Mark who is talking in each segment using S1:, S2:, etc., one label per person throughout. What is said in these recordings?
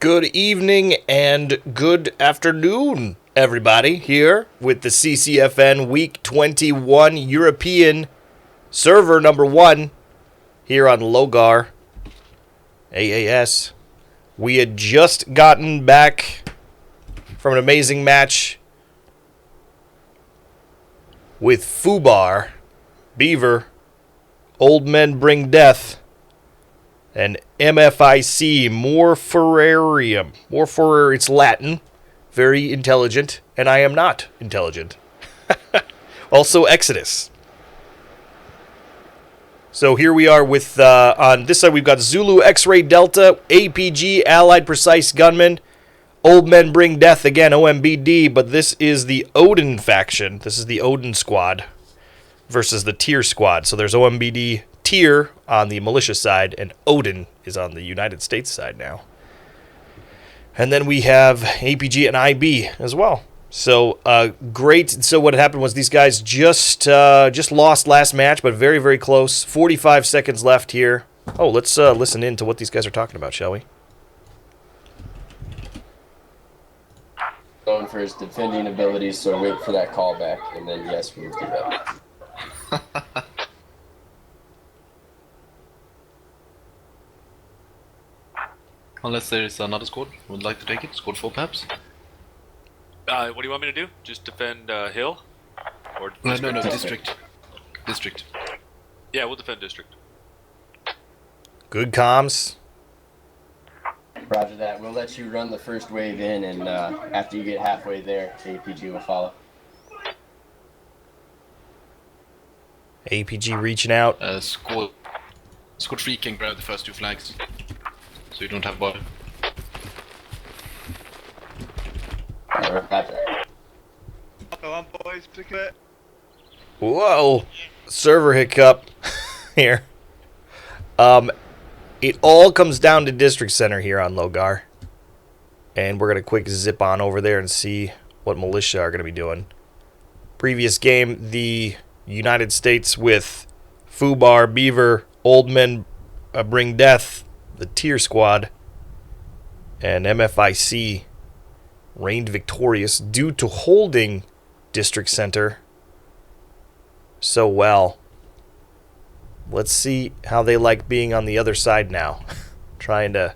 S1: Good evening and good afternoon, everybody, here with the CCFN Week 21 European server number 1 here on Logar AAS. We had just gotten back from an amazing match with Fubar, Beaver, Old Men Bring Death, and MFIC, Morferarium. It's Latin, very intelligent, and I am not intelligent. Also Exodus. So here we are with, on this side we've got Zulu X-Ray Delta, APG, Allied Precise Gunman, Old Men Bring Death, again, OMBD, but this is the Odin faction. This is the Odin squad versus the Tier squad. So there's OMBD Tier on the militia side, and Odin is on the United States side now. And then we have APG and IB as well. So great. So what happened was these guys just lost last match, but very, very close. 45 seconds left here. Oh, let's listen in to what these guys are talking about, shall we?
S2: Going for his defending abilities, so wait for that callback, and then yes, we'll do that.
S3: Unless there is another squad who would like to take it, squad 4 perhaps.
S4: What do you want me to do? Just defend Hill? Or
S3: No, district. District.
S4: Yeah, we'll defend district.
S1: Good comms.
S2: Roger that. We'll let you run the first wave in, and after you get halfway there, APG will follow.
S1: APG reaching out.
S3: Squad 3 can grab the first 2 flags, so you don't have bottom.
S2: Roger.
S5: Come on, boys, pick it.
S1: Whoa, server hiccup here. It all comes down to District Center here on Logar. And we're going to quick zip on over there and see what militia are going to be doing. Previous game, the United States with Fubar, Beaver, Old Men Bring Death, the Tier Squad, and MFIC reigned victorious due to holding District Center so well. Let's see how they like being on the other side now. Trying to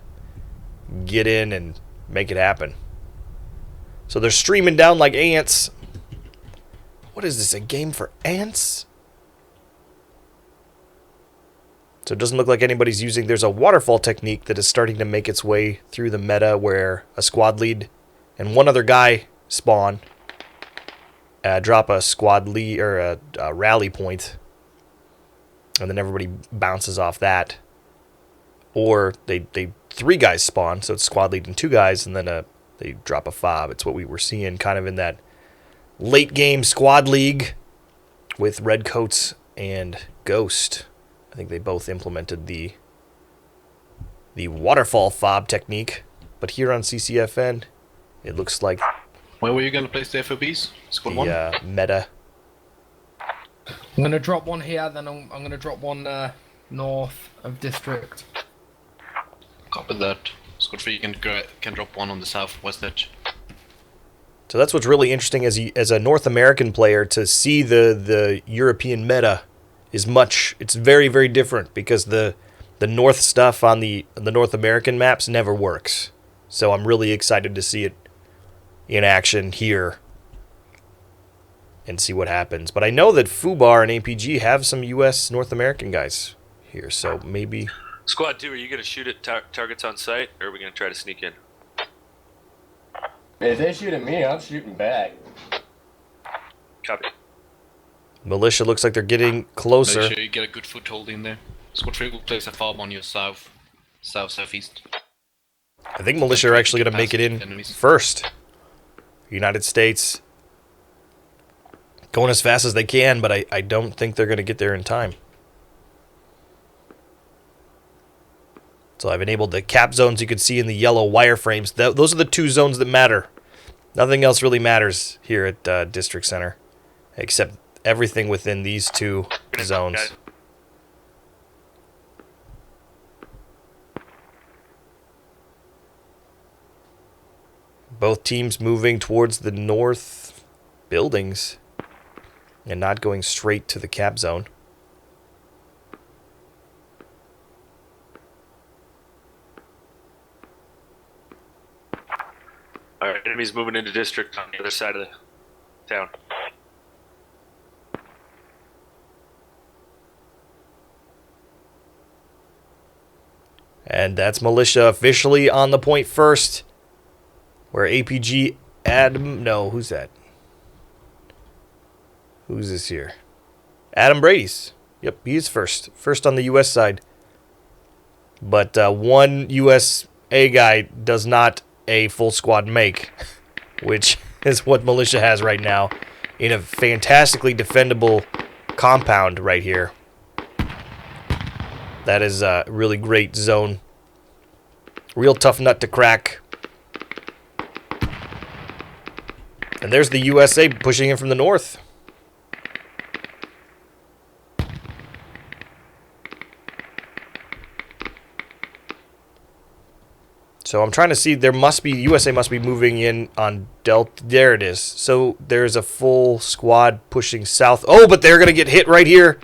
S1: get in and make it happen. So they're streaming down like ants. What is this, a game for ants? So it doesn't look like anybody's using... There's a waterfall technique that is starting to make its way through the meta where a squad lead and one other guy spawn. Drop a squad lead or a rally point. And then everybody bounces off that. Or they 3 guys spawn, so it's squad lead and 2 guys, and then they drop a fob. It's what we were seeing kind of in that late game squad league with Redcoats and Ghost. I think they both implemented the waterfall fob technique. But here on CCFN, it looks like
S3: Where were you going to place the FOBs? Squad 1?
S1: the meta.
S6: I'm going to drop one here, then I'm going to drop one north of district.
S3: Copy that. Squad 3 can drop one on the southwest edge.
S1: So that's what's really interesting as a North American player to see the European meta is it's very, very different because the North stuff on the North American maps never works. So I'm really excited to see it in action here and see what happens. But I know that Fubar and APG have some US North American guys here, so maybe...
S4: Squad 2, are you going to shoot at targets on site, or are we going to try to sneak in?
S2: If they shoot at me, I'm shooting back.
S4: Copy.
S1: Militia looks like they're getting closer.
S3: Make sure you get a good foothold in there. Squad 3 will place a fob on your southeast.
S1: I think Militia are actually going to make it in first. United States going as fast as they can, but I don't think they're going to get there in time. So I've enabled the cap zones you can see in the yellow wireframes. Those are the 2 zones that matter. Nothing else really matters here at District Center, except everything within these 2 zones. Both teams moving towards the north buildings and not going straight to the cap zone.
S4: Alright, enemies moving into district on the other side of the town.
S1: And that's militia officially on the point first. Where APG Adam... No, who's that? Who's this here? Adam Brady's. Yep, he's first. First on the U.S. side. But one USA guy does not a full squad make, which is what militia has right now in a fantastically defendable compound right here. That is a really great zone. Real tough nut to crack. And there's the USA pushing in from the north. So I'm trying to see, USA must be moving in on Delta. There it is. So there's a full squad pushing south. Oh, but they're going to get hit right here.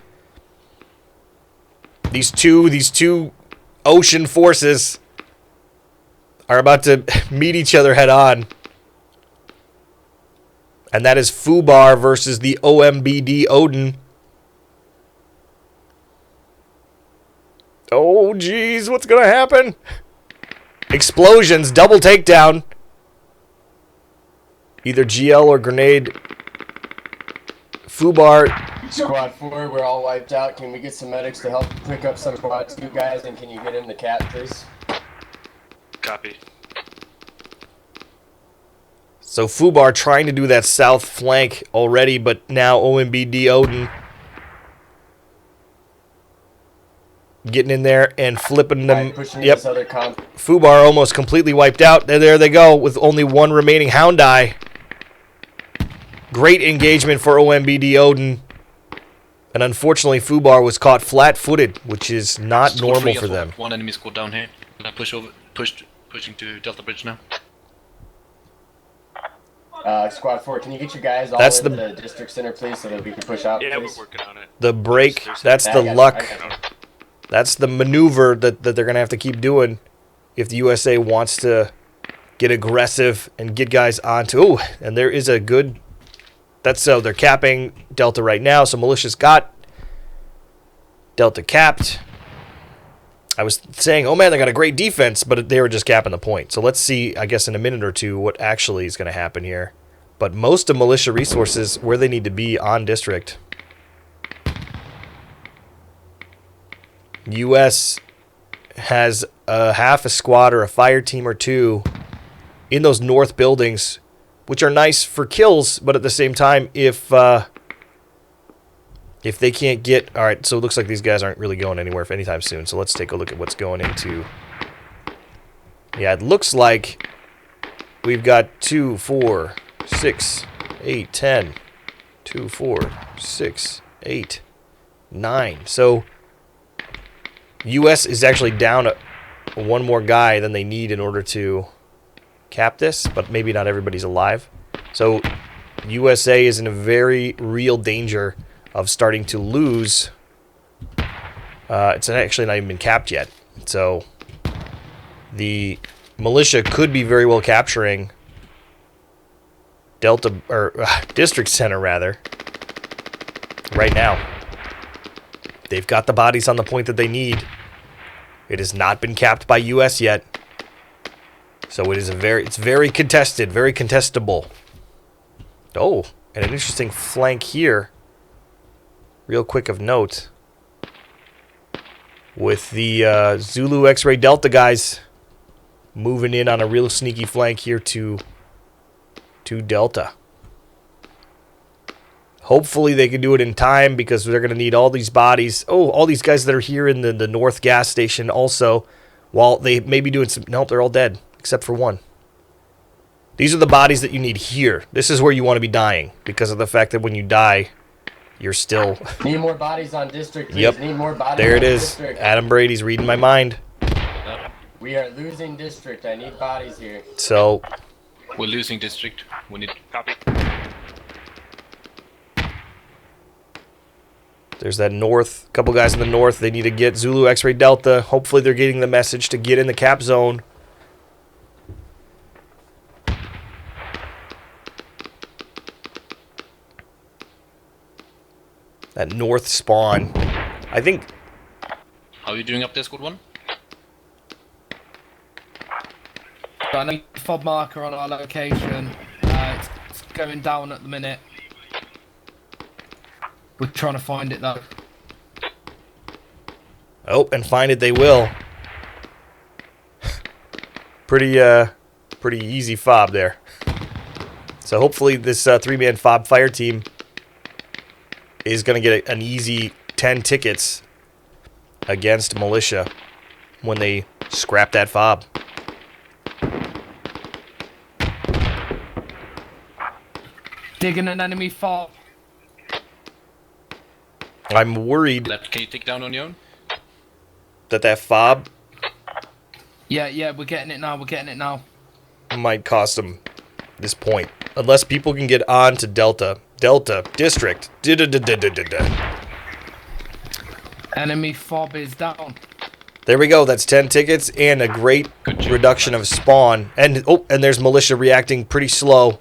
S1: These two ocean forces are about to meet each other head on. And that is Fubar versus the OMBD Odin. Oh, geez, what's going to happen? Explosions, double takedown. Either GL or grenade. Fubar.
S2: Squad 4, we're all wiped out. Can we get some medics to help pick up some Squad 2 guys? And can you get in the cat, please?
S4: Copy.
S1: So Fubar trying to do that south flank already, but now OMBD Odin getting in there and flipping them. Yep. Fubar almost completely wiped out. There they go with only one remaining Hound Eye. Great engagement for OMBD Odin. And unfortunately, Fubar was caught flat-footed, which is not normal for them.
S3: One enemy squad down here. Pushing to Delta Bridge now.
S2: Squad 4, can you get your guys all into the district center, please, so that we can push out,
S4: Yeah,
S2: please?
S4: we're working on it.
S1: The break, that's the luck. That's the maneuver that they're going to have to keep doing if the USA wants to get aggressive and get guys onto. Oh, and there is a good... That's so they're capping Delta right now, so Militia's got Delta capped. I was saying, oh man, they got a great defense, but they were just capping the point. So let's see, I guess in a minute or two, what actually is going to happen here. But most of militia resources where they need to be on district. U.S. has a half a squad or a fire team or two in those north buildings, which are nice for kills, but at the same time, if they can't get... All right, so it looks like these guys aren't really going anywhere anytime soon. So let's take a look at what's going into... Yeah, it looks like we've got 2, 4, 6, 8, 10. 2, 4, 6, 8, 9. So U.S. is actually down one more guy than they need in order to cap this, but maybe not everybody's alive. So USA is in a very real danger of starting to lose. It's actually not even been capped yet. So the militia could be very well capturing Delta, or District Center rather, right now. They've got the bodies on the point that they need. It has not been capped by US yet. So it is it's very contested, very contestable. Oh, and an interesting flank here. Real quick of note. With the Zulu X-Ray Delta guys moving in on a real sneaky flank here to Delta. Hopefully they can do it in time because they're going to need all these bodies. Oh, all these guys that are here in the North gas station also. While they may be doing some... Nope, they're all dead. Except for one. These are the bodies that you need here. This is where you want to be dying. Because of the fact that when you die, you're still...
S2: Need more bodies on district, please.
S1: Yep.
S2: Need more bodies
S1: there it
S2: on
S1: is.
S2: district.
S1: Adam Brady's reading my mind.
S2: We are losing district. I need bodies here.
S1: So,
S3: We're losing district. We need.
S4: Copy.
S1: There's that north. Couple guys in the north. They need to get Zulu X-Ray Delta. Hopefully they're getting the message to get in the cap zone. That north spawn. I think...
S3: How are you doing up there, squad 1?
S6: Got a fob marker on our location. It's going down at the minute. We're trying to find it though.
S1: Oh, and find it they will. Pretty easy fob there. So hopefully this three-man fob fire team is going to get an easy 10 tickets against militia when they scrap that fob.
S6: Digging an enemy fob.
S1: I'm worried
S3: Can you take down on your own?
S1: that fob
S6: Yeah, we're getting it now. We're getting it now.
S1: might cost them this point. Unless people can get on to Delta. Delta, district.
S6: Enemy fob is down.
S1: There we go. That's 10 tickets and a great reduction of spawn. And and there's militia reacting pretty slow.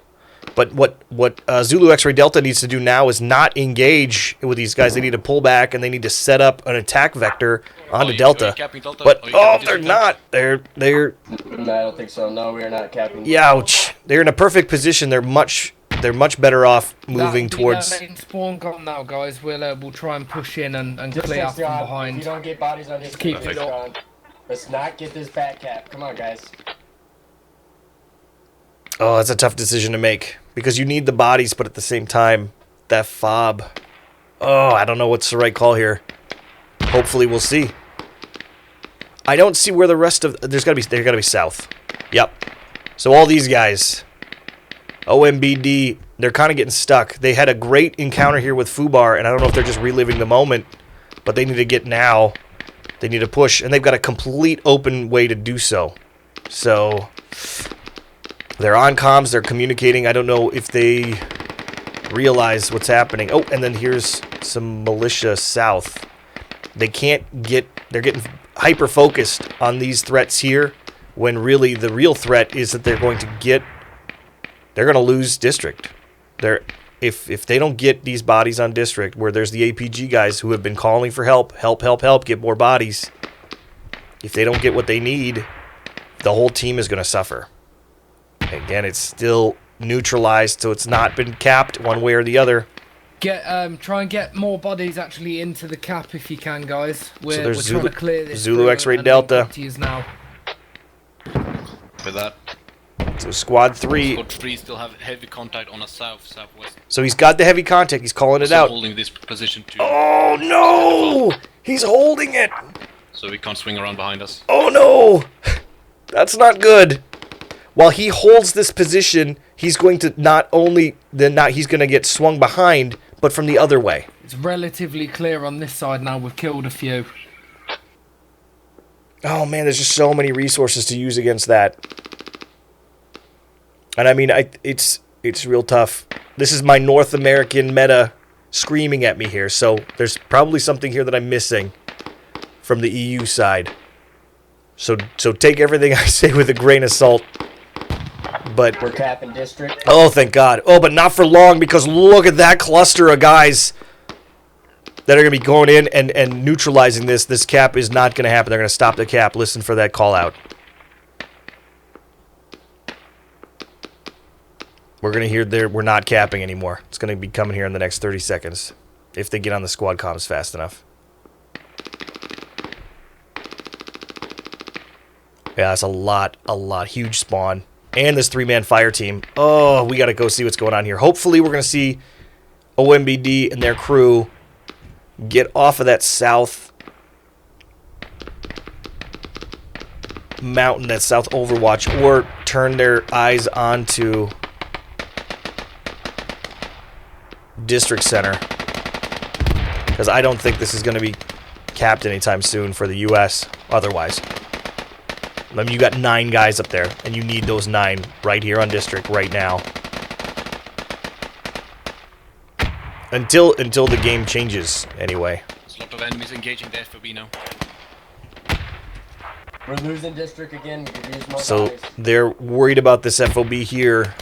S1: But what Zulu X-Ray Delta needs to do now is not engage with these guys. They need to pull back and they need to set up an attack vector onto Delta.
S3: Delta.
S1: But they're not. They're
S2: No, I don't think so. No, we are not capping.
S1: ouch. They're in a perfect position. They're much better off moving
S6: That'll be
S1: towards.
S6: their main spawn gone now, guys. We'll try and push in and
S2: Just
S6: clear
S2: stay
S6: from
S2: on. If you
S6: behind.
S2: don't get bodies on this,
S6: Keep
S2: keep
S6: it
S2: it
S6: up.
S2: on. Let's not get this back cap. Come on, guys.
S1: Oh, that's a tough decision to make because you need the bodies, but at the same time, that fob. Oh, I don't know what's the right call here. Hopefully, we'll see. I don't see where the rest of they're gotta be south. Yep. So all these guys, OMBD, they're kind of getting stuck. They had a great encounter here with Fubar, and I don't know if they're just reliving the moment, but they need to get now. They need to push, and they've got a complete open way to do so. So they're on comms, they're communicating. I don't know if they realize what's happening. Oh, and then here's some militia south. They can't get, they're getting hyper-focused on these threats here, when really the real threat is that they're going to lose district. If they don't get these bodies on district, where there's the APG guys who have been calling for help, get more bodies. If they don't get what they need, the whole team is going to suffer. Again, it's still neutralized, so it's not been capped one way or the other.
S6: Try and get more bodies actually into the cap if you can, guys. We're
S1: there's
S6: trying to clear this.
S1: Zulu X-Ray Delta.
S6: Now.
S3: With that.
S1: So squad 3.
S3: Squad 3 still have heavy contact on a southwest.
S1: So he's got the heavy contact. He's calling it out.
S3: Holding this position to.
S1: Oh no! He's holding it.
S3: So we can't swing around behind us.
S1: Oh no! That's not good. While he holds this position, he's going to he's going to get swung behind, but from the other way.
S6: It's relatively clear on this side now. We've killed a few.
S1: Oh man, there's just so many resources to use against that. And I mean, it's real tough. This is my North American meta screaming at me here, so there's probably something here that I'm missing from the EU side. So take everything I say with a grain of salt. But
S2: We're capping district.
S1: oh, thank God. Oh, but not for long, because look at that cluster of guys that are going to be going in and neutralizing this. This cap is not going to happen. They're going to stop the cap. Listen for that call out. We're going to hear we're not capping anymore. It's going to be coming here in the next 30 seconds if they get on the squad comms fast enough. Yeah, that's a lot. Huge spawn. And this three-man fire team. Oh, we got to go see what's going on here. Hopefully we're going to see OMBD and their crew get off of that south mountain, that south overwatch, or turn their eyes onto district center. Because I don't think this is going to be capped anytime soon for the U.S. otherwise. I mean, you got 9 guys up there, and you need those 9 right here on district right now. Until the game changes, anyway.
S3: There's a lot of enemies engaging the FOB now.
S2: We're losing district again. We could use more
S1: So
S2: guys.
S1: they're worried about this FOB here.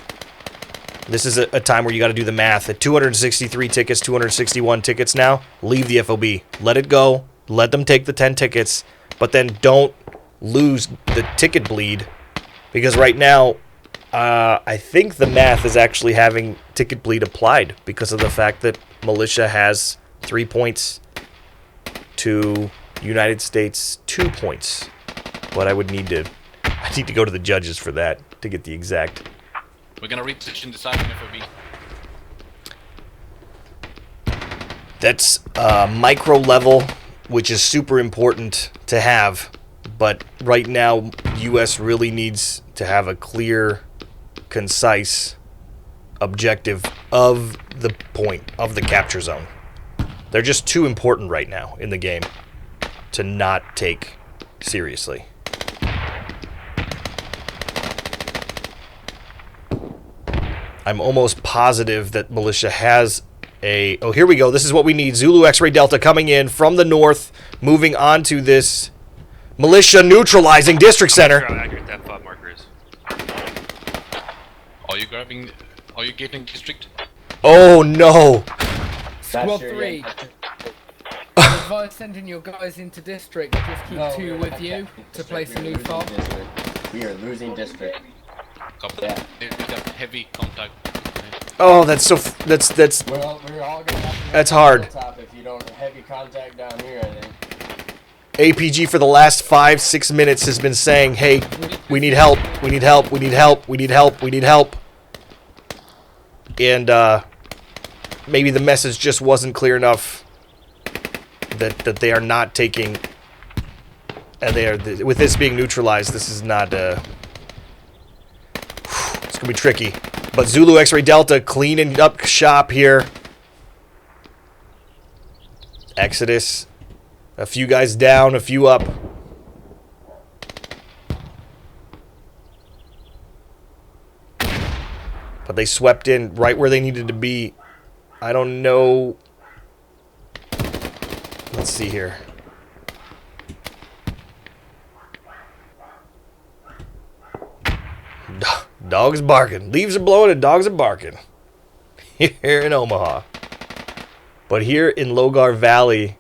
S1: This is a time where you got to do the math. At 263 tickets, 261 tickets now, leave the FOB. Let it go. Let them take the 10 tickets, but then don't lose the ticket bleed, because right now, I think the math is actually having ticket bleed applied because of the fact that Militia has 3 points to United States 2 points. But I need to go to the judges for that to get the exact.
S3: We're gonna reposition the side in FOB.
S1: That's micro level, which is super important to have. But right now, U.S. really needs to have a clear, concise objective of the point, of the capture zone. They're just too important right now in the game to not take seriously. I'm almost positive that Militia has a... Oh, here we go. This is what we need. Zulu X-Ray Delta coming in from the north, moving on to this Militia neutralizing district center.
S4: How accurate that FOB marker is.
S3: Are you getting district?
S1: Oh, no.
S6: Squad
S2: sure
S6: 3.
S2: yet.
S6: Advise sending your guys into district. Just keep
S2: No,
S6: 2
S2: we're
S6: with
S2: not
S6: you
S2: attacking
S6: to
S2: district.
S6: place a
S2: We are
S6: new
S2: losing
S6: fob.
S2: district. We are losing district.
S3: Copy.
S2: Yeah.
S3: We got heavy contact.
S1: Oh, that's so... That's...
S2: We're all gonna have to
S1: That's hard.
S2: Top if you don't heavy contact down here, I think.
S1: APG for the last 5-6 minutes has been saying, hey, we need help, we need help, we need help, we need help, we need help. And maybe the message just wasn't clear enough that they are not taking, and they are, with this being neutralized, this is not, it's gonna be tricky. But Zulu X-Ray Delta cleaning up shop here. Exodus. A few guys down, a few up. But they swept in right where they needed to be. I don't know. Let's see here. Dogs barking. Leaves are blowing and dogs are barking. Here in Omaha. But here in Logar Valley,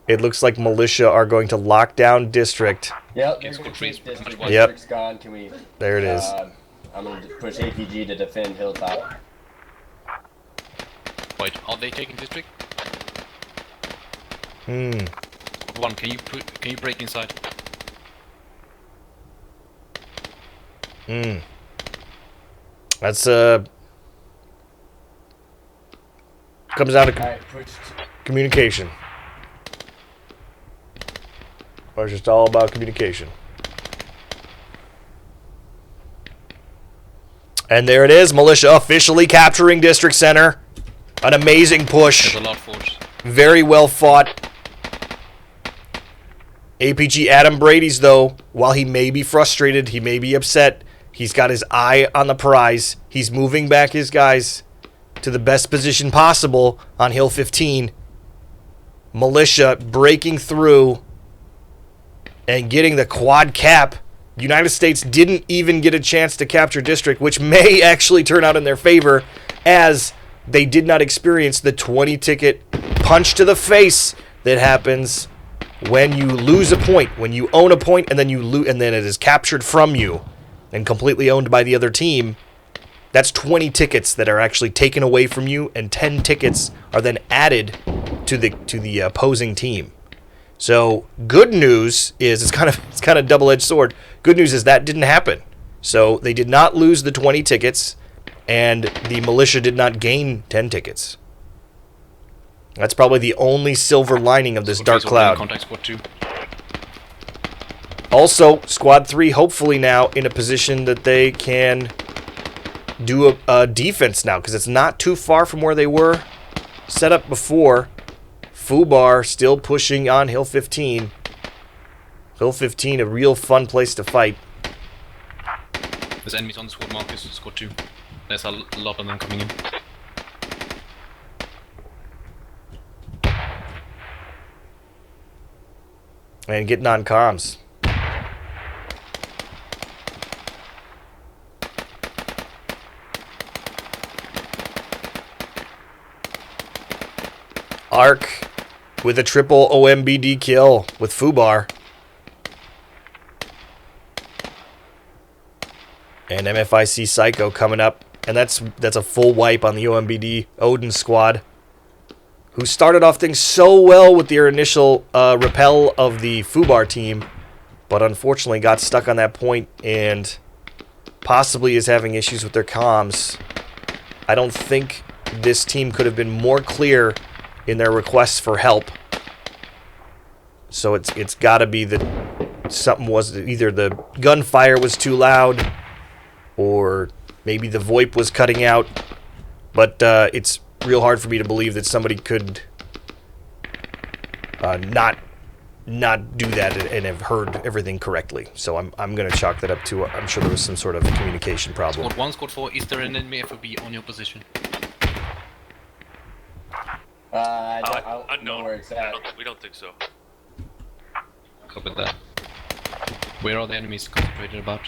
S1: it looks like Militia are going to lock down district.
S2: Yep,
S3: Yes,
S2: there's
S3: good trees.
S2: district.
S3: Yep.
S2: District's gone. Can we...
S1: There it is.
S2: I'm going to push APG to defend Hilltop.
S3: Wait, are they taking district?
S1: Hmm.
S3: One, can you break inside?
S1: Hmm. That's comes down to
S2: Alright, pushed.
S1: communication. Or it's just all about communication. And there it is, Militia officially capturing District Center. An amazing push.
S3: There's a lot of force.
S1: Very well fought. APG Adam Brady's, though, while he may be frustrated, he may be upset, he's got his eye on the prize. He's moving back his guys to the best position possible on Hill 15. Militia breaking through and getting the quad cap. United States didn't even get a chance to capture district, which may actually turn out in their favor, as they did not experience the 20-ticket punch to the face that happens when you lose a point, when you own a point and then and then it is captured from you and completely owned by the other team. That's 20 tickets that are actually taken away from you, and 10 tickets are then added to the opposing team. So good news is it's kind of double-edged sword. Good news is that didn't happen. So they did not lose the 20 tickets, and the Militia did not gain 10 tickets. That's probably the only silver lining of this dark cloud.
S3: Contact squad 2.
S1: Also, Squad 3 hopefully now in a position that they can do a defense now, because it's not too far from where they were set up before. Fubar still pushing on Hill 15. Hill 15, a real fun place to fight.
S3: There's enemies on the squad, Marcus. Squad 2. There's a lot of them coming in.
S1: And getting on comms. Arc with a triple OMBD kill with Fubar. And MFIC Psycho coming up. And that's a full wipe on the OMBD Odin squad, who started off things so well with their initial repel of the Fubar team, but unfortunately got stuck on that point and possibly is having issues with their comms. I don't think this team could have been more clear in their requests for help. So it's got to be that something was, either the gunfire was too loud or maybe the VoIP was cutting out. But it's real hard for me to believe that somebody could not do that and have heard everything correctly. So I'm going to chalk that up to, I'm sure there was some sort of communication problem.
S3: Squad 1, Squad 4, is there an enemy FOB on your position?
S2: I don't
S4: Unknown.
S2: know where it's at.
S4: We don't think so.
S3: Copy that. Where are the enemies concentrated about?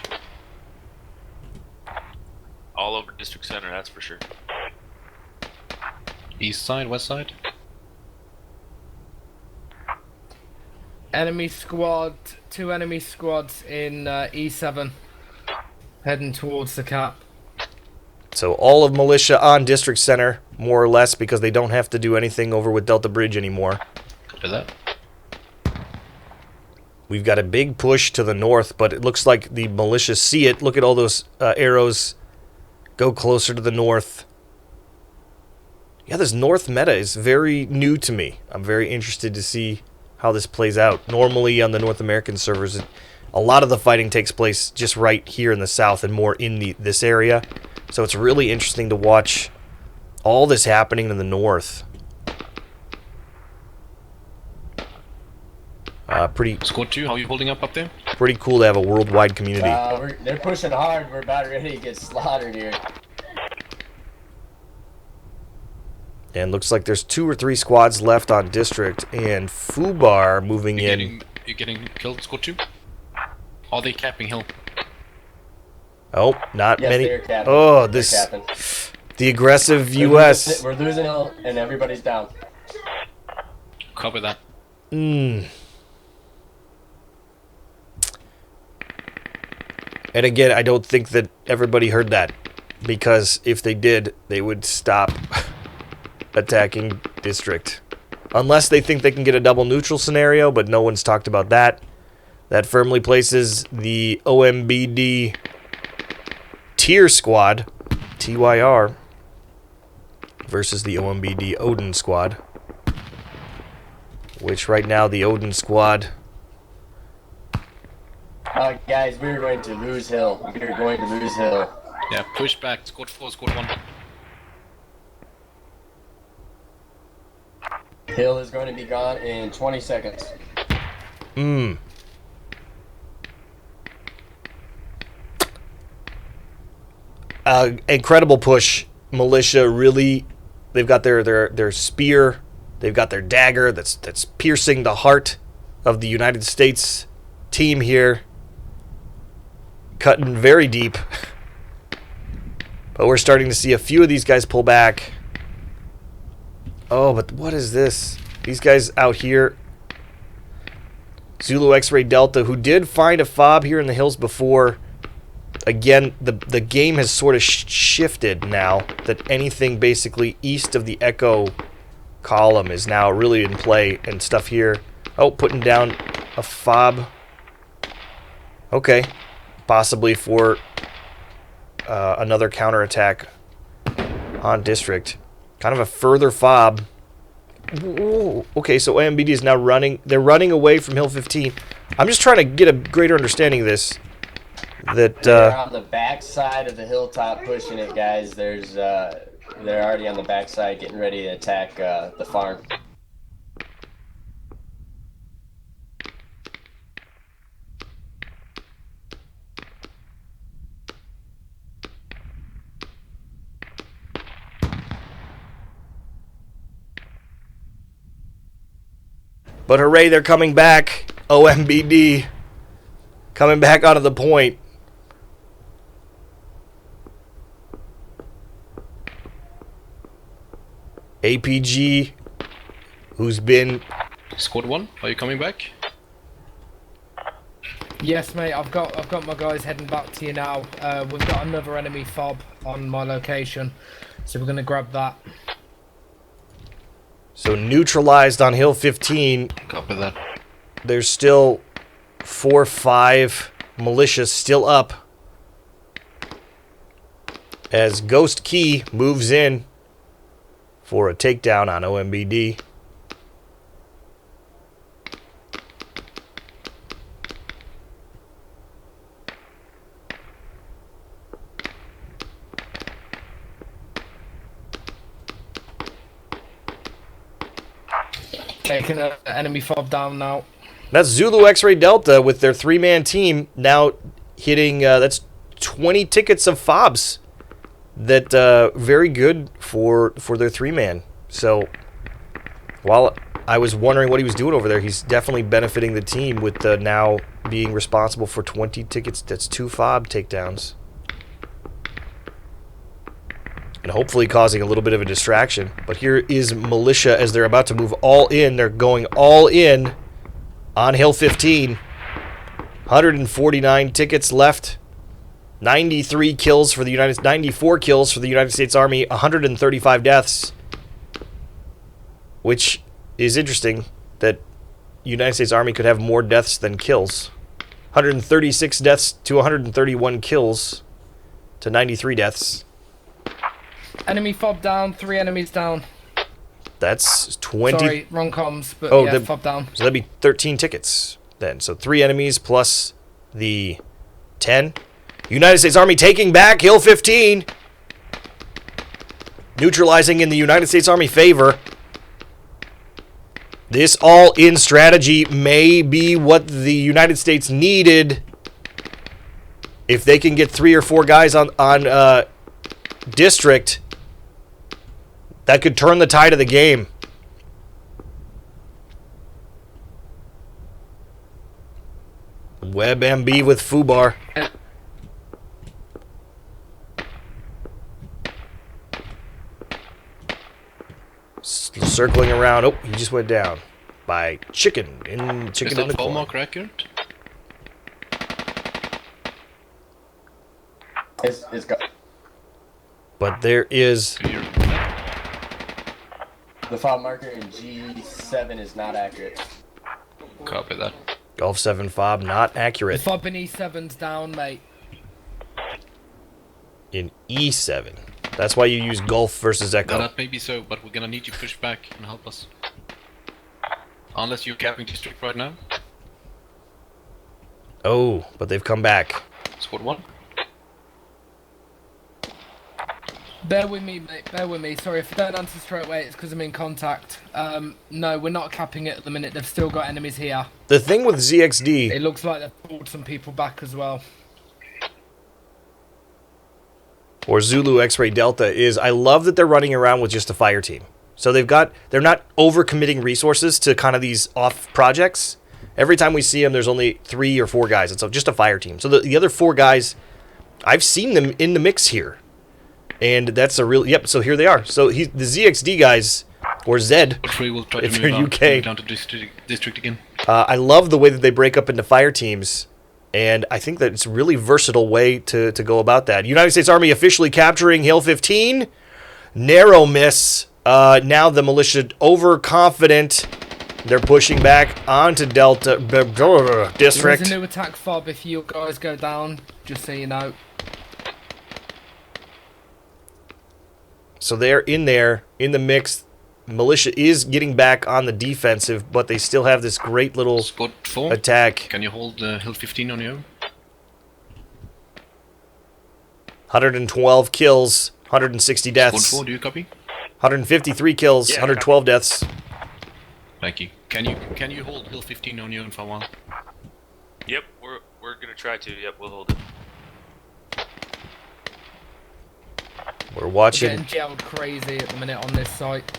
S4: All over District Center, that's for sure.
S3: East side, west side?
S6: Enemy squad, 2 enemy squads in E7, heading towards the cap.
S1: So all of militia on District Center, more or less, because they don't have to do anything over with Delta Bridge anymore.
S3: Copy that.
S1: We've got a big push to the north, but it looks like the militia see it. Look at all those arrows. Go closer to the north. Yeah, this north meta is very new to me. I'm very interested to see how this plays out. Normally on the North American servers, a lot of the fighting takes place just right here in the south and more in this area. So it's really interesting to watch all this happening in the north. Pretty
S3: Squad 2, how are you holding up there?
S1: pretty cool to have a worldwide community.
S2: They're pushing hard. We're about ready to get slaughtered here.
S1: And looks like there's 2 or 3 squads left on District, and Fubar moving in.
S3: You're getting killed, Squad 2? Are they capping Hill?
S1: Oh, not
S2: Yes,
S1: many.
S2: they're capping.
S1: Oh,
S2: They're
S1: this
S2: capping.
S1: the aggressive US.
S2: We're losing Hill, and everybody's down.
S3: Copy that.
S1: And again, I don't think that everybody heard that, because if they did, they would stop attacking District. Unless they think they can get a double neutral scenario, but no one's talked about that. That firmly places the OMBD Tier Squad, TYR, versus the OMBD Odin Squad. Which right now, the Odin Squad...
S2: Guys, we're going to lose Hill. We're going to lose Hill.
S3: Yeah, push back, Squad 4, Squad 1.
S2: Hill is going to be gone in 20 seconds.
S1: Incredible push. Militia really, they've got their spear, they've got their dagger that's piercing the heart of the United States team here, cutting very deep. But we're starting to see a few of these guys pull back. Oh, but what is this? These guys out here, Zulu X-Ray Delta, who did find a fob here in the hills before. Again, the game has sort of shifted now, that anything basically east of the Echo column is now really in play, and stuff here. Oh, putting down a fob. Okay. Possibly for another counterattack on District. Kind of a further fob. Ooh, okay, so AMBD is now running. They're running away from Hill 15. I'm just trying to get a greater understanding of this.
S2: They're on the back side of the hilltop pushing it, guys. They're already on the back side getting ready to attack the farm.
S1: But hooray, they're coming back. OMBD. Coming back onto the point. APG, who's been...
S3: Squad 1, are you coming back?
S6: Yes, mate. I've got my guys heading back to you now. We've got another enemy fob on my location, so we're gonna grab that.
S1: So neutralized on Hill 15.
S3: Copy that.
S1: There's still 4 or 5 militias still up. As Ghost Key moves in for a takedown on OMBD.
S6: Taking an enemy fob down now.
S1: That's Zulu X-Ray Delta with their 3-man team now hitting, that's 20 tickets of fobs. That very good for their 3-man. So while I was wondering what he was doing over there, he's definitely benefiting the team with now being responsible for 20 tickets. That's 2 fob takedowns. And hopefully causing a little bit of a distraction. But here is Militia as they're about to move all in. They're going all in on Hill 15. 149 tickets left. 94 kills for the United States Army. 135 deaths. Which is interesting that United States Army could have more deaths than kills. 136 deaths to 131 kills to 93 deaths.
S6: Enemy fob down, 3 enemies down.
S1: That's 20.
S6: Sorry, wrong comms, but
S1: Oh,
S6: yeah, fob down.
S1: So that'd be 13 tickets then. So 3 enemies plus the 10. United States Army taking back Hill 15. Neutralizing in the United States Army favor. This all-in strategy may be what the United States needed. If they can get 3 or 4 guys on District, that could turn the tide of the game. WebMB with Fubar. Circling around. Oh, he just went down by chicken in the
S3: Is that
S1: corner.
S3: marker accurate?
S2: It's got
S1: But there is
S2: the fob marker in G7 is not accurate.
S3: Copy that.
S1: Golf 7 fob not
S6: The
S1: accurate
S6: fob in E7's down, mate.
S1: in E7. That's why you use Golf versus Echo.
S3: That may be so, but we're gonna need you to push back and help us. Unless you're capping District right now.
S1: Oh, but they've come back.
S3: Squad 1.
S6: Bear with me, mate. Bear with me. Sorry if I don't answer straight away. It's because I'm in contact. No, we're not capping it at the minute. They've still got enemies here.
S1: The thing with ZXD,
S6: It looks like they've pulled some people back as well.
S1: or Zulu X-Ray Delta, is I love that they're running around with just a fire team. So they're not overcommitting resources to kind of these off projects. Every time we see them, there's only 3 or 4 guys. It's just a fire team. So the other 4 guys, I've seen them in the mix here. And that's a real... Yep, so here they are. So the ZXD guys, or Zed,
S3: Three will try
S1: if
S3: to
S1: you're
S3: move
S1: UK.
S3: down to district again.
S1: I love the way that they break up into fire teams. And I think that it's a really versatile way to go about that. United States Army officially capturing Hill 15. Narrow miss. Now the militia overconfident. They're pushing back onto Delta District.
S6: There's a new attack fob if you guys go down, just so you know.
S1: So they're in there, in the mix. Militia is getting back on the defensive, but they still have this great little
S3: Squad 4.
S1: attack.
S3: Can you hold Hill 15 on your own?
S1: 112 kills, 160 deaths.
S3: Squad 4, do you copy?
S1: 153 kills, 112 deaths.
S3: Thank you. Can you hold Hill 15 on your own for a while?
S4: Yep, we're gonna try to. Yep, we'll hold it.
S1: We're
S6: We're
S1: watching.
S6: getting gelled crazy at the minute on this site.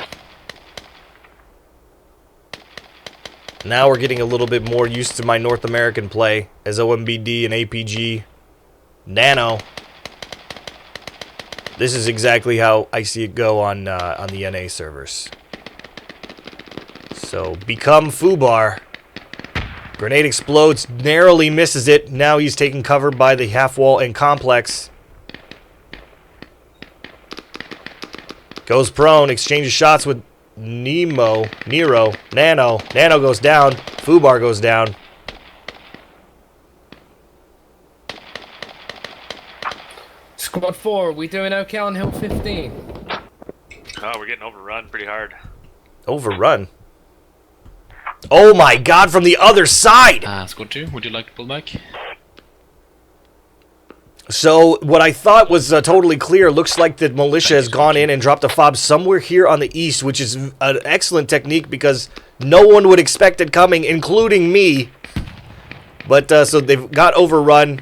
S1: Now we're getting a little bit more used to my North American play as OMBD and APG Nano. This is exactly how I see it go on the NA servers. So, become Fubar. Grenade explodes, narrowly misses it. Now he's taken cover by the half wall and complex. Goes prone, exchanges shots with Nero. Nano goes down. Fubar goes down.
S6: Squad 4, are we doing okay on Hill 15?
S4: Oh, we're getting overrun pretty hard.
S1: Overrun. Oh my god, from the other side!
S3: Squad 2, would you like to pull back?
S1: So, what I thought was totally clear, looks like the militia has gone in and dropped a fob somewhere here on the east, which is an excellent technique because no one would expect it coming, including me. But, so they've got overrun.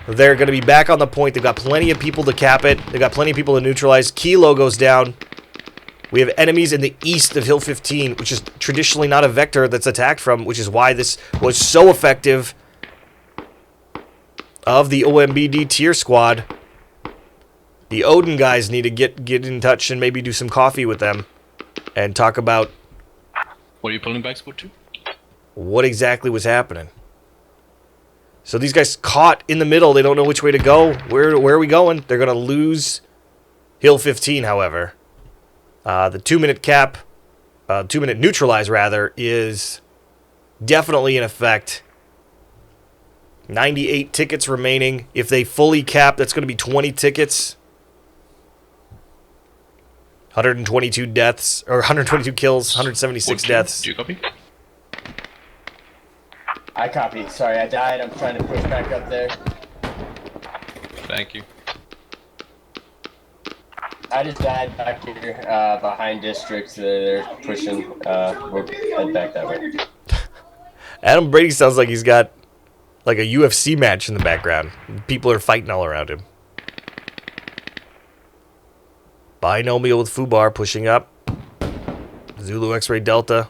S1: They're going to be back on the point. They've got plenty of people to cap it. They've got plenty of people to neutralize. Kilo goes down. We have enemies in the east of Hill 15, which is traditionally not a vector that's attacked from, which is why this was so effective of the OMBD tier squad. The Odin guys need to get in touch and maybe do some coffee with them and talk about
S3: What are you pulling back, Squad 2?
S1: what exactly was happening. So these guys caught in the middle. They don't know which way to go. Where are we going? They're going to lose Hill 15, however. The 2-minute cap, 2-minute neutralize, rather, is definitely in effect. 98 tickets remaining. If they fully cap, that's going to be 20 tickets. 122 deaths, or 122 kills, 176 deaths.
S3: Do you copy?
S2: I copy. Sorry, I died. I'm trying to push back up there.
S3: Thank you.
S2: I just died back here behind districts. They're pushing. We'll head back that way.
S1: Adam Brady sounds like he's got like a UFC match in the background. People are fighting all around him. Binomial with Fubar pushing up. Zulu X-Ray Delta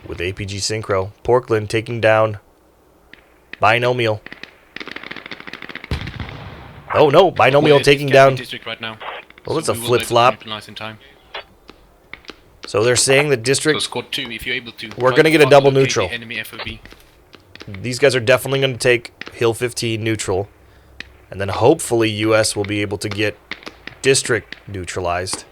S1: with APG Synchro. Portland taking down Binomial. Oh no, Binomial taking down.
S3: District right now.
S1: Well, that's
S3: So
S1: a
S3: we will
S1: flip-flop.
S3: neutralize in time.
S1: So they're saying the
S3: So
S1: district,
S3: Squad 2, if you're able to.
S1: We're
S3: try
S1: gonna
S3: to
S1: get a double
S3: locate
S1: neutral.
S3: the enemy FOB.
S1: these guys are definitely going to take Hill 15 neutral. And then hopefully US will be able to get district neutralized.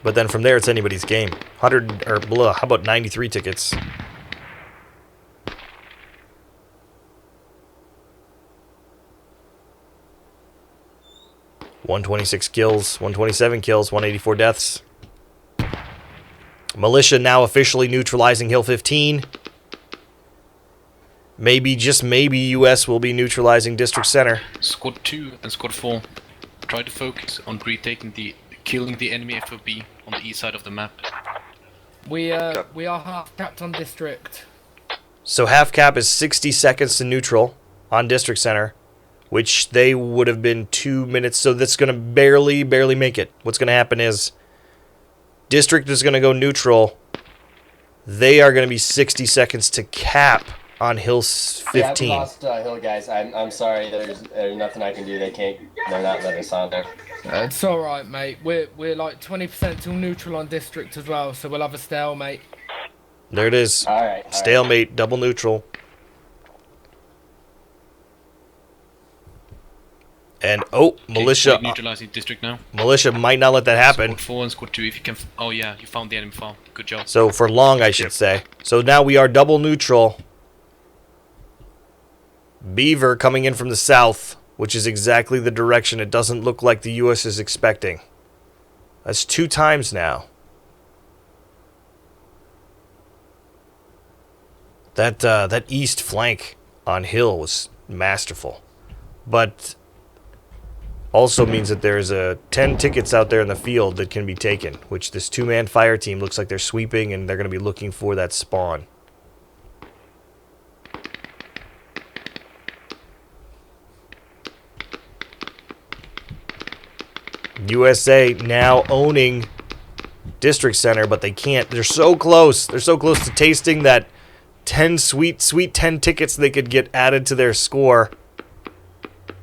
S1: But then from there, it's anybody's game. 100, or blah, how about 93 tickets? $126 kills, 127 kills, 184 deaths. Militia now officially neutralizing Hill 15. Maybe, just maybe, US will be neutralizing District Center.
S3: Squad 2 and Squad 4, try to focus on killing the enemy FOB on the east side of the map.
S6: We are half capped on district.
S1: So half cap is 60 seconds to neutral on District Center, which they would have been 2 minutes. So that's going to barely make it. What's going to happen is District is going to go neutral. They are going to be 60 seconds to cap on Hill 15.
S2: Yeah, we lost Hill, guys. I'm sorry. There's nothing I can do. They're not letting us on there.
S6: It's all right, mate. We're like 20% till neutral on district as well, so we'll have a stalemate.
S1: There it is.
S2: All right.
S1: Stalemate, double neutral. And militia.
S3: Neutralizing district now.
S1: Militia might not let that happen.
S3: Squad 4 and Squad 2, if you can. Oh yeah, you found the enemy farm. Good job.
S1: So for long, I should say. So now we are double neutral. Beaver coming in from the south, which is exactly the direction it doesn't look like the U.S. is expecting. That's 2 times now. That east flank on Hill was masterful. But also means that there's 10 tickets out there in the field that can be taken, which this 2-man fire team looks like they're sweeping and they're going to be looking for that spawn. USA now owning district center, but they can't. They're so close. They're so close to tasting that 10 sweet 10 tickets they could get added to their score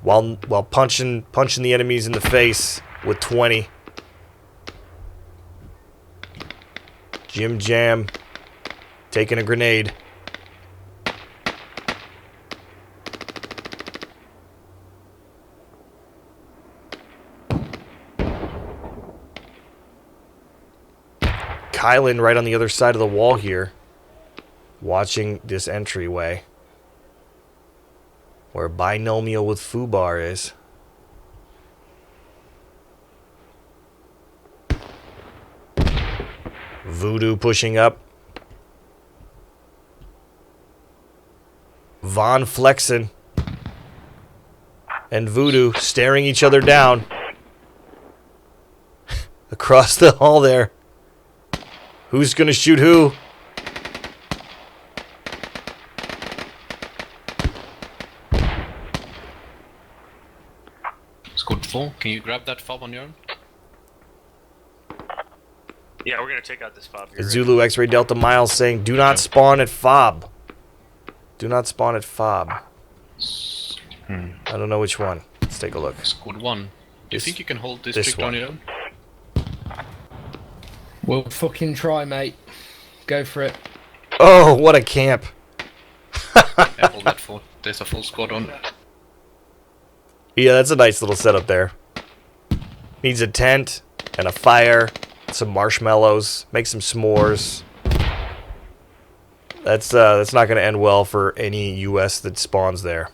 S1: while punching the enemies in the face with 20. Jim Jam taking a grenade. Kylan right on the other side of the wall here, watching this entryway where Binomial with Fubar is. Voodoo pushing up. Von flexing. And Voodoo staring each other down. Across the hall there. Who's gonna shoot who?
S3: Squad 4, can you grab that fob on your own?
S4: Yeah, we're gonna take out this fob here.
S1: Zulu X-Ray Delta Miles saying, do not spawn at fob. Do not spawn at fob. I don't know which one. Let's take a look.
S3: Squad 1, do you think you can hold district
S1: one.
S3: on your own?
S6: We'll fucking try, mate. Go for it.
S1: Oh, what a camp.
S3: Yeah, hold that fort. There's a full squad on.
S1: Yeah, that's a nice little setup there. Needs a tent and a fire, some marshmallows, make some s'mores. That's not going to end well for any US that spawns there.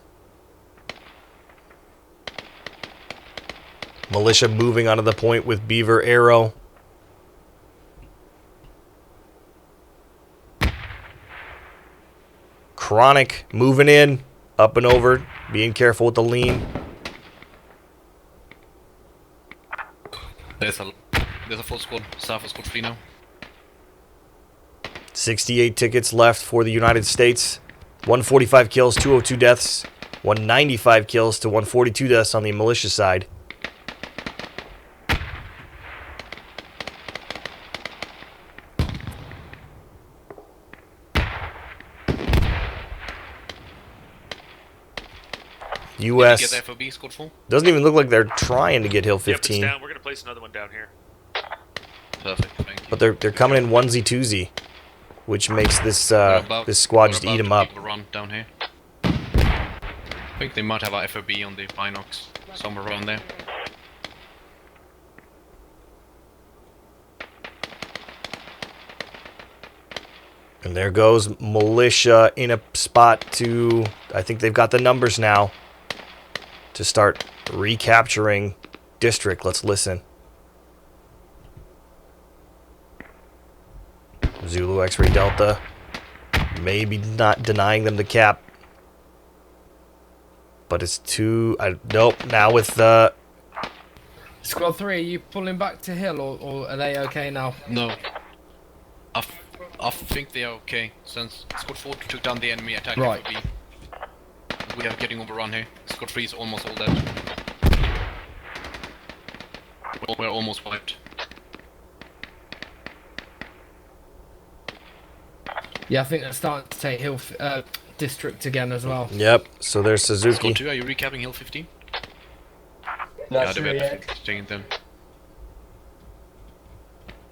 S1: Militia moving onto the point with Beaver Arrow. Chronic moving in, up and over, being careful with the lean.
S3: There's a full squad. South of squad 3 now.
S1: 68 tickets left for the United States. 145 kills, 202 deaths. 195 kills to 142 deaths on the militia side. US
S3: Get the FOB squad 4?
S1: doesn't even look like they're trying to get Hill
S4: Yep, it's
S1: 15,
S4: down. We're gonna place another one down here.
S3: Perfect, thank you.
S1: but they're coming in onesie twosie, which makes this this squad just eat them up.
S3: Run down here. I think they might have a FOB on the Binox somewhere around there.
S1: And there goes militia in a spot to, I think they've got the numbers now, to start recapturing district. Let's listen. Zulu X-Ray Delta, maybe not denying them the cap, but it's too, nope, now with the...
S6: Squad 3, are you pulling back to Hill or are they okay now?
S3: No. I think they are okay, since Squad 4 took down the enemy attack
S6: Right.
S3: FOB. We are getting overrun here. Squad 3 is almost all dead. We're almost wiped.
S6: Yeah, I think they're starting to take Hill District again as well.
S1: Yep, so there's Suzuki.
S3: Squad 2, are you recapping Hill 15?
S2: Not
S3: Yeah,
S2: sure
S3: they're
S2: yet.
S3: taking them.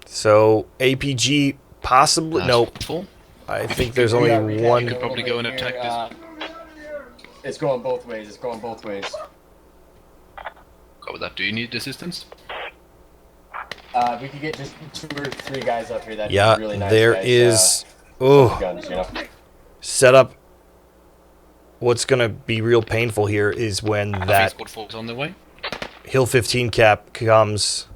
S1: So APG possibly, nope.
S3: Squad 4?
S1: I think there's only
S2: Yeah, we gotta
S1: one.
S2: go
S3: Probably go and
S2: over
S3: attack
S2: here, It's going both ways. It's going both ways.
S3: Cover that. Do you need assistance?
S2: We could get just 2 or 3 guys up here. That'd
S1: Yeah,
S2: be really nice.
S1: there
S2: guys,
S1: is. Oh,
S2: guns, you know.
S1: set up. What's gonna be real painful here is when
S3: I think
S1: that
S3: Squad 4 is on their way.
S1: Hill 15 cap comes,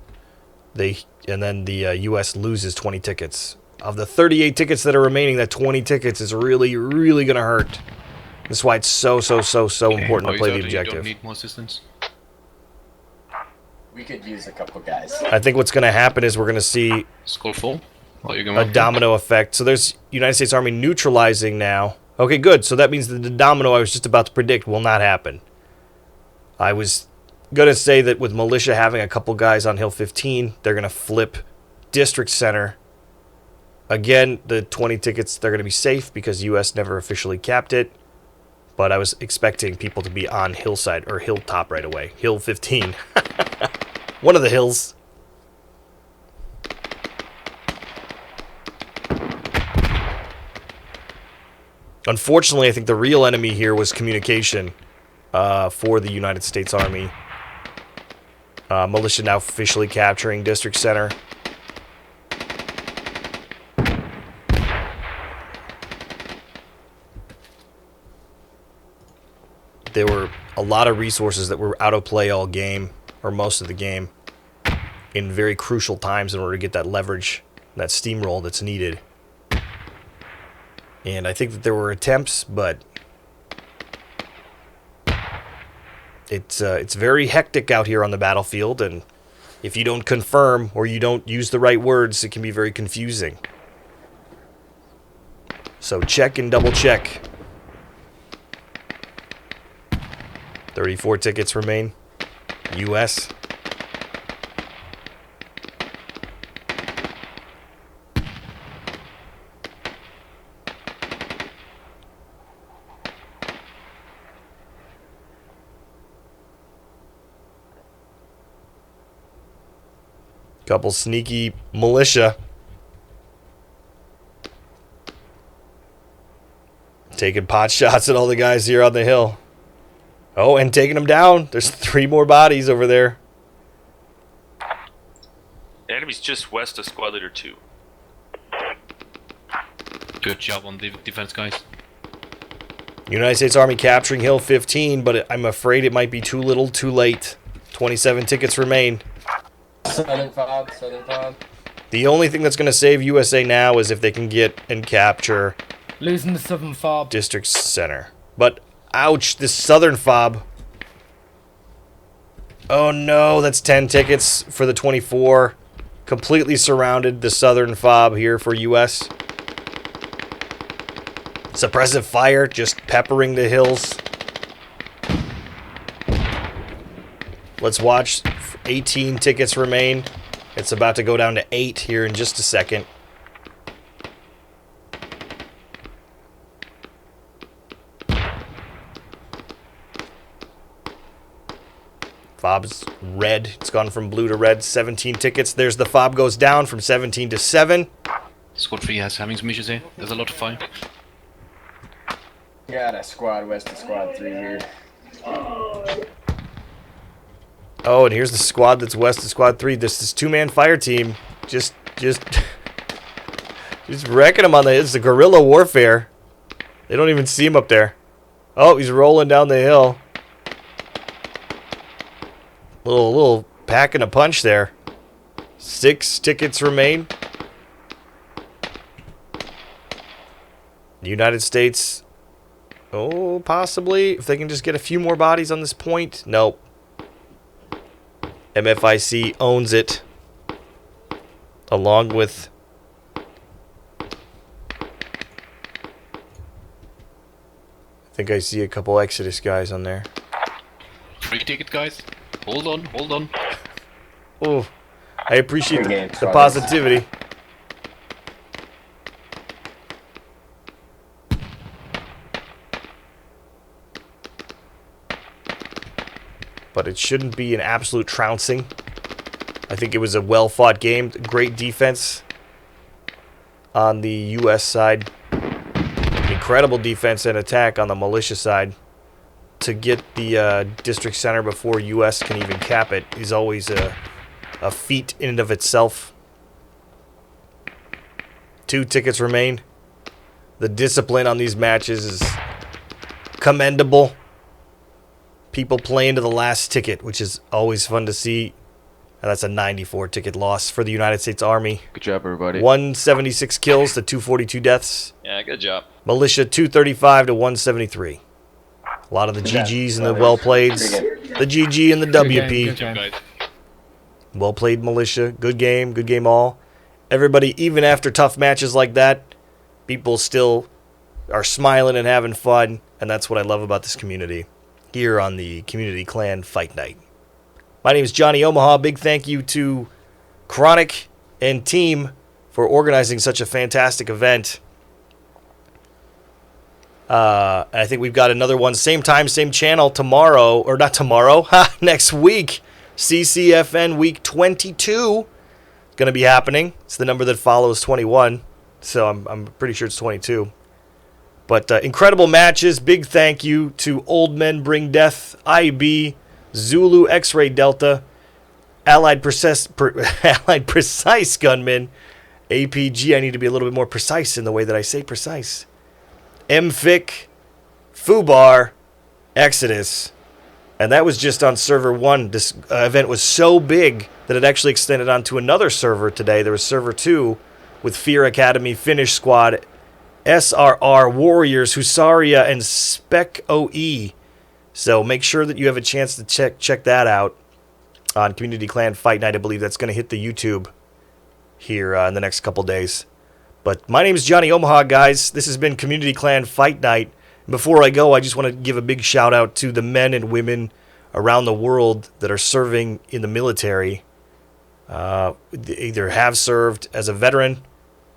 S1: and then the U.S. loses 20 tickets. Of the 38 tickets that are remaining, that 20 tickets is really, really gonna hurt. That's why it's so important to play the
S3: You
S1: objective.
S3: don't need more assistance.
S2: We could use a couple guys.
S1: I think what's gonna happen is we're gonna see
S3: Squad 4? Are you going
S1: a domino effect. So there's United States Army neutralizing now. Okay, good. So that means that the domino I was just about to predict will not happen. I was going to say that with militia having a couple guys on Hill 15, they're going to flip District Center. Again, the 20 tickets, they're going to be safe because U.S. never officially capped it. But I was expecting people to be on hillside or hilltop right away. Hill 15. One of the hills. Unfortunately, I think the real enemy here was communication for the United States Army. Militia now officially capturing District Center. There were a lot of resources that were out of play all game, or most of the game, in very crucial times in order to get that leverage, that steamroll that's needed. And I think that there were attempts, but it's very hectic out here on the battlefield, and if you don't confirm or you don't use the right words, it can be very confusing. So check and double check. 34 tickets remain. U.S. Couple sneaky militia. Taking pot shots at all the guys here on the hill. Oh, and taking them down. There's 3 more bodies over there.
S4: The enemy's just west of squad leader 2.
S3: Good job on the defense, guys.
S1: United States Army capturing Hill 15, but I'm afraid it might be too little, too late. 27 tickets remain.
S2: Southern fob, southern fob.
S1: The only thing that's going to save USA now is if they can get and capture
S6: Losing the southern fob.
S1: District Center. But, ouch, this southern fob. Oh no, that's 10 tickets for the 24. Completely surrounded the southern fob here for US. Suppressive fire, just peppering the hills. Let's watch. 18 tickets remain. It's about to go down to 8 here in just a second. Fob's red. It's gone from blue to red. 17 tickets. There's the fob goes down from 17 to 7.
S3: Squad 3 has having some issues here. There's a lot of fire.
S2: Got a squad west of squad 3 here.
S1: Oh, and here's the squad that's west of squad 3. This is 2-man fire team. Just wrecking them on the... It's the guerrilla warfare. They don't even see him up there. Oh, he's rolling down the hill. Little pack and a punch there. 6 tickets remain. The United States... Oh, possibly. If they can just get a few more bodies on this point. Nope. MFIC owns it. Along with... I think I see a couple Exodus guys on there.
S3: 3 ticket, guys. Hold on, hold on.
S1: Oh, I appreciate
S2: Good game,
S1: the
S2: squad.
S1: positivity. But it shouldn't be an absolute trouncing. I think it was a well-fought game. Great defense on the U.S. side. Incredible defense and attack on the militia side. To get the district center before U.S. can even cap it is always a feat in and of itself. 2 tickets remain. The discipline on these matches is commendable. People playing to the last ticket, which is always fun to see. And that's a 94 ticket loss for the United States Army.
S7: Good job, everybody.
S1: 176 kills to 242 deaths.
S4: Yeah, good job.
S1: Militia 235 to 173. A lot of the GGs and the well playeds. The GG and the WP.
S6: Good game.
S4: Guys.
S1: Well played, militia. Good game all. Everybody, even after tough matches like that, people still are smiling and having fun, and that's what I love about this community here on the Community Clan Fight Night. My name is Johnny Omaha. Big thank you to Chronic and team for organizing such a fantastic event. I think we've got another one, same time, same channel tomorrow, or not tomorrow, next week. CCFN week 22 is going to be happening. It's the number that follows 21, so I'm pretty sure it's 22. But incredible matches. Big thank you to Old Men Bring Death, IB, Zulu X-Ray Delta, Allied Precise Gunman, APG. I need to be a little bit more precise in the way that I say precise. MFIC, Fubar, Exodus. And that was just on server 1. This event was so big that it actually extended onto another server today. There was server 2 with Fear Academy, Finish Squad, SRR, Warriors, Husaria, and Spec OE. So make sure that you have a chance to check that out on Community Clan Fight Night. I believe that's going to hit the YouTube here in the next couple days. But my name is Johnny Omaha, guys. This has been Community Clan Fight Night. Before I go, I just want to give a big shout out to the men and women around the world that are serving in the military. Either have served as a veteran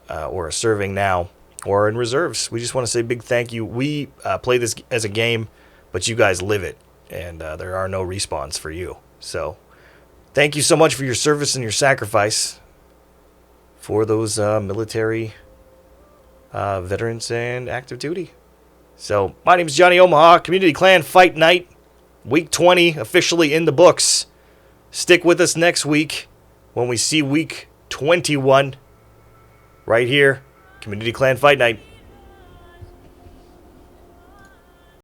S1: or are serving now or in reserves. We just want to say a big thank you. We play this as a game, but you guys live it, and there are no respawns for you. So thank you so much for your service and your sacrifice for those military veterans and active duty. So, my name is Johnny Omaha, Community Clan Fight Night, Week 20, officially in the books. Stick with us next week when we see Week 21, right here, Community Clan Fight Night.